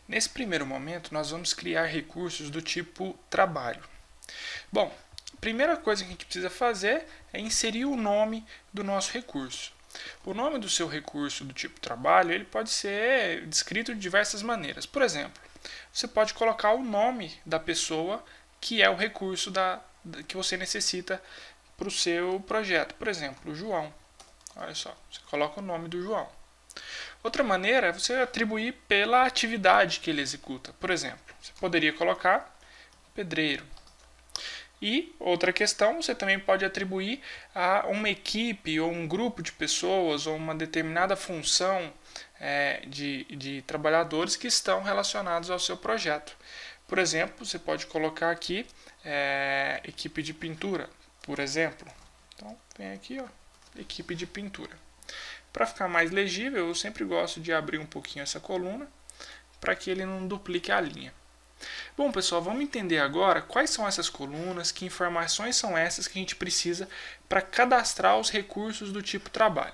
Nesse primeiro momento, nós vamos criar recursos do tipo trabalho. Bom, a primeira coisa que a gente precisa fazer é inserir o nome do nosso recurso. O nome do seu recurso do tipo trabalho ele pode ser descrito de diversas maneiras. Por exemplo, você pode colocar o nome da pessoa que é o recurso que você necessita para o seu projeto. Por exemplo, o João. Olha só, você coloca o nome do João. Outra maneira é você atribuir pela atividade que ele executa. Por exemplo, você poderia colocar pedreiro. E outra questão, você também pode atribuir a uma equipe ou um grupo de pessoas ou uma determinada função de trabalhadores que estão relacionados ao seu projeto. Por exemplo, você pode colocar aqui equipe de pintura, por exemplo. Então, vem aqui, ó, equipe de pintura. Para ficar mais legível, eu sempre gosto de abrir um pouquinho essa coluna para que ele não duplique a linha. Bom, pessoal, vamos entender agora quais são essas colunas, que informações são essas que a gente precisa para cadastrar os recursos do tipo trabalho.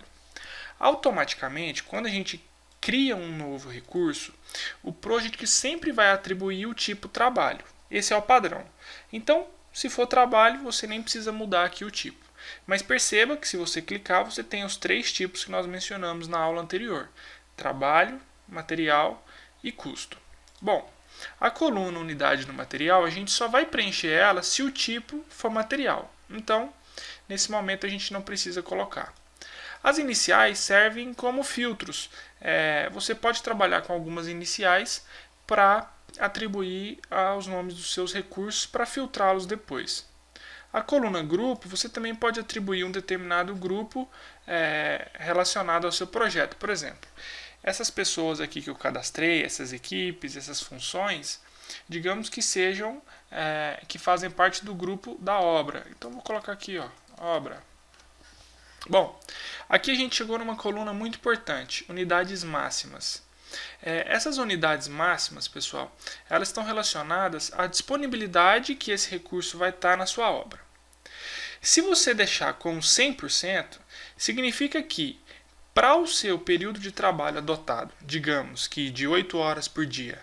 Automaticamente, quando a gente cria um novo recurso, o Project sempre vai atribuir o tipo trabalho. Esse é o padrão. Então, se for trabalho, você nem precisa mudar aqui o tipo. Mas perceba que se você clicar, você tem os três tipos que nós mencionamos na aula anterior: trabalho, material e custo. Bom, a coluna unidade do material, a gente só vai preencher ela se o tipo for material. Então, nesse momento a gente não precisa colocar. As iniciais servem como filtros. Você pode trabalhar com algumas iniciais para atribuir aos nomes dos seus recursos para filtrá-los depois. A coluna grupo, você também pode atribuir um determinado grupo relacionado ao seu projeto. Por exemplo, essas pessoas aqui que eu cadastrei, essas equipes, essas funções, digamos que sejam, que fazem parte do grupo da obra. Então, vou colocar aqui, ó, obra. Bom, aqui a gente chegou numa coluna muito importante, unidades máximas. Essas unidades máximas, pessoal, elas estão relacionadas à disponibilidade que esse recurso vai estar na sua obra. Se você deixar com 100%, significa que para o seu período de trabalho adotado, digamos que de 8 horas por dia,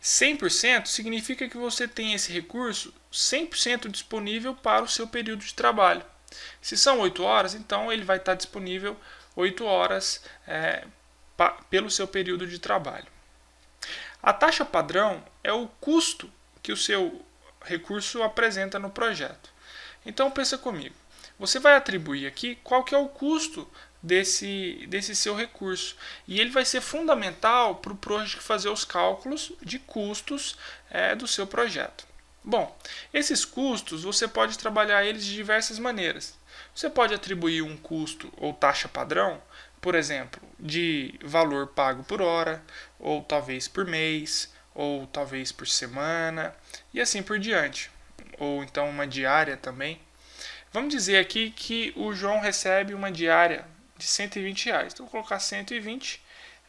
100% significa que você tem esse recurso 100% disponível para o seu período de trabalho. Se são 8 horas, então ele vai estar disponível 8 horas pelo seu período de trabalho. A taxa padrão é o custo que o seu recurso apresenta no projeto. Então pensa comigo, você vai atribuir aqui qual que é o custo desse seu recurso. E ele vai ser fundamental para o Project fazer os cálculos de custos do seu projeto. Bom, esses custos você pode trabalhar eles de diversas maneiras. Você pode atribuir um custo ou taxa padrão, por exemplo, de valor pago por hora, ou talvez por mês, ou talvez por semana, e assim por diante. Ou então uma diária também. Vamos dizer aqui que o João recebe uma diária de R$120. Então, vou colocar 120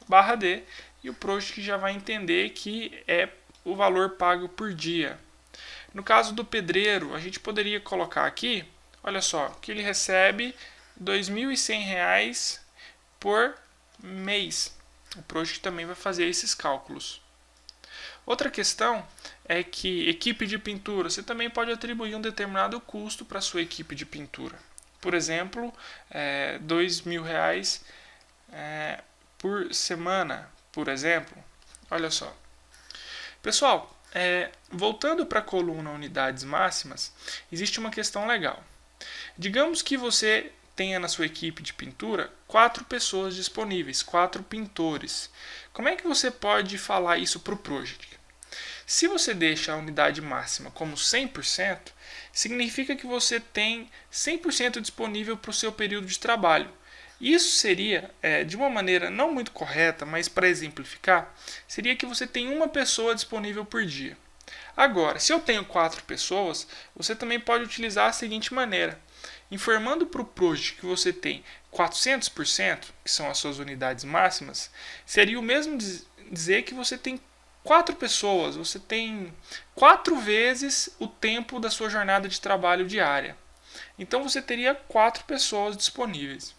barra D e o Project já vai entender que é o valor pago por dia. No caso do pedreiro, a gente poderia colocar aqui, olha só, que ele recebe R$2.100 por mês. O Project também vai fazer esses cálculos. Outra questão é que equipe de pintura, você também pode atribuir um determinado custo para a sua equipe de pintura. Por exemplo, R$2.000 por semana, por exemplo. Olha só. Pessoal, voltando para a coluna unidades máximas, existe uma questão legal. Digamos que você tenha na sua equipe de pintura 4 pessoas disponíveis, 4 pintores. Como é que você pode falar isso para o Project? Se você deixa a unidade máxima como 100%, significa que você tem 100% disponível para o seu período de trabalho. Isso seria, de uma maneira não muito correta, mas para exemplificar, seria que você tem uma pessoa disponível por dia. Agora, se eu tenho 4 pessoas, você também pode utilizar a seguinte maneira. Informando para o Project que você tem 400%, que são as suas unidades máximas, seria o mesmo dizer que você tem 4 pessoas, você tem 4 vezes o tempo da sua jornada de trabalho diária. Então você teria 4 pessoas disponíveis.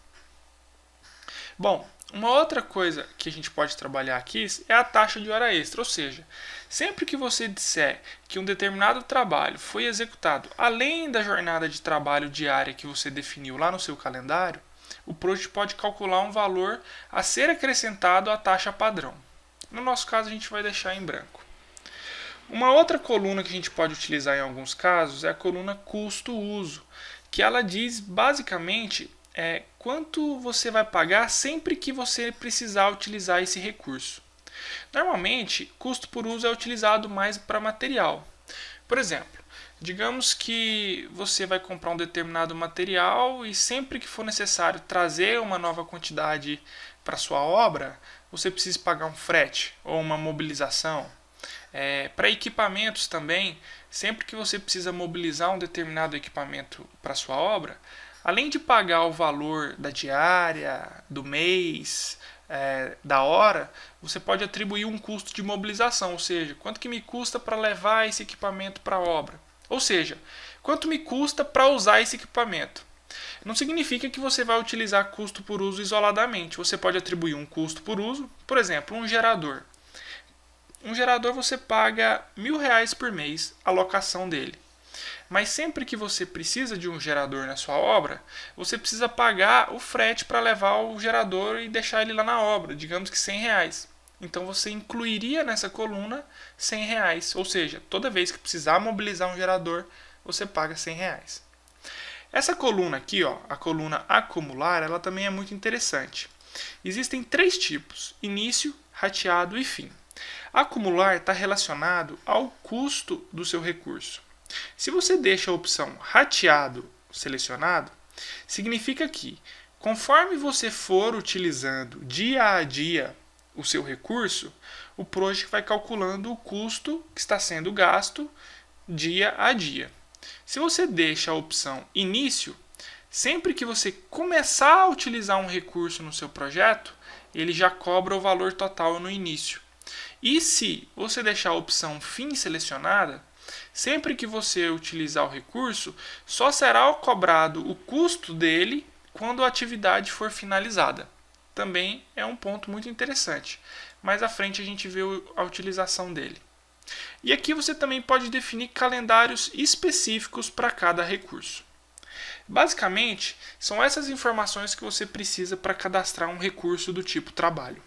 Bom, Uma outra coisa que a gente pode trabalhar aqui é a taxa de hora extra, ou seja, sempre que você disser que um determinado trabalho foi executado além da jornada de trabalho diária que você definiu lá no seu calendário, o Projet pode calcular um valor a ser acrescentado à taxa padrão. No nosso caso, a gente vai deixar em branco. Uma outra coluna que a gente pode utilizar em alguns casos é a coluna custo-uso, que ela diz basicamente quanto você vai pagar sempre que você precisar utilizar esse recurso. Normalmente, custo por uso é utilizado mais para material. Por exemplo, digamos que você vai comprar um determinado material e sempre que for necessário trazer uma nova quantidade para sua obra, você precisa pagar um frete ou uma mobilização. Para equipamentos também, sempre que você precisa mobilizar um determinado equipamento para sua obra, além de pagar o valor da diária, do mês, da hora, você pode atribuir um custo de mobilização, ou seja, quanto que me custa para levar esse equipamento para a obra. Ou seja, quanto me custa para usar esse equipamento. Não significa que você vai utilizar custo por uso isoladamente. Você pode atribuir um custo por uso, por exemplo, um gerador. Um gerador você paga R$1.000 por mês a locação dele. Mas sempre que você precisa de um gerador na sua obra, você precisa pagar o frete para levar o gerador e deixar ele lá na obra, digamos que R$100. Então você incluiria nessa coluna R$100, ou seja, toda vez que precisar mobilizar um gerador, você paga R$100. Essa coluna aqui, a coluna acumular, ela também é muito interessante. Existem 3 tipos: início, rateado e fim. Acumular está relacionado ao custo do seu recurso. Se você deixa a opção rateado selecionado, significa que, conforme você for utilizando dia a dia o seu recurso, o Projet vai calculando o custo que está sendo gasto dia a dia. Se você deixa a opção início, sempre que você começar a utilizar um recurso no seu projeto, ele já cobra o valor total no início. E se você deixar a opção fim selecionada, sempre que você utilizar o recurso, só será cobrado o custo dele quando a atividade for finalizada. Também é um ponto muito interessante. Mais à frente a gente vê a utilização dele. E aqui você também pode definir calendários específicos para cada recurso. Basicamente, são essas informações que você precisa para cadastrar um recurso do tipo trabalho.